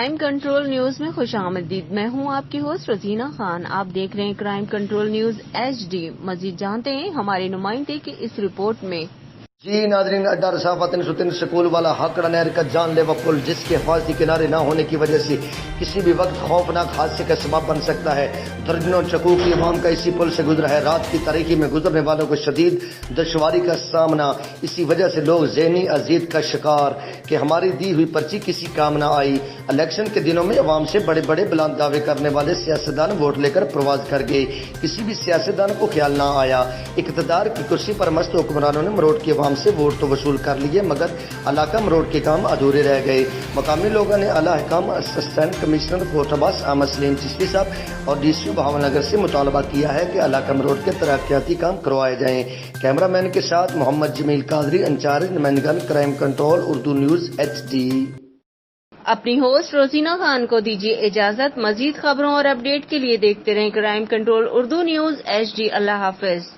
Crime control news میں خوش آمدید. میں ہوں آپ کی ہوسٹ رزینہ خان. آپ دیکھ رہے ہیں کرائم کنٹرول نیوز HD. مزید جانتے ہیں ہمارے نمائندے کی اس رپورٹ میں. جی ناظرین، اڈا رسافت ستن سکول والا ہکڑ نہر کا جان لیوا پل جس کے حفاظتی کنارے نہ ہونے کی وجہ سے کسی بھی وقت خوفناک حادثے کا سبب بن سکتا ہے. درجنوں چکوکی عوام کا اسی پل سے گزرا ہے. رات کی تاریکی میں گزرنے والوں کو شدید دشواری کا سامنا. اسی وجہ سے لوگ ذہنی اذیت کا شکار کہ ہماری دی ہوئی پرچی کسی کام نہ آئی. الیکشن کے دنوں میں عوام سے بڑے بڑے بلند دعوے کرنے والے سیاستدان ووٹ لے کر پرواز کر گئے. کسی بھی سیاستدان کو خیال نہ آیا. اقتدار کی کرسی پر مست حکمرانوں نے مروڑ کے عوام سے ووٹ تو وصول کر لیے مگر علاقہ مروڑ کے کام ادھورے رہ گئے. مقامی لوگوں نے اعلی حکام اسسٹنٹ کمشنر کوٹ عباس احمد سلیم چشتی صاحب اور ڈی سی بھاون نگر سے مطالبہ کیا ہے کہ علاقہ مروڑ کے ترقیاتی کام کروائے جائیں. کیمرہ مین کے ساتھ محمد جمیل قادری، انچارج نمائندگان crime control Urdu news HD. اپنی ہوسٹ روزینہ خان کو دیجیے اجازت. مزید خبروں اور اپڈیٹ کے لیے دیکھتے رہیں crime control Urdu news HD. اللہ حافظ.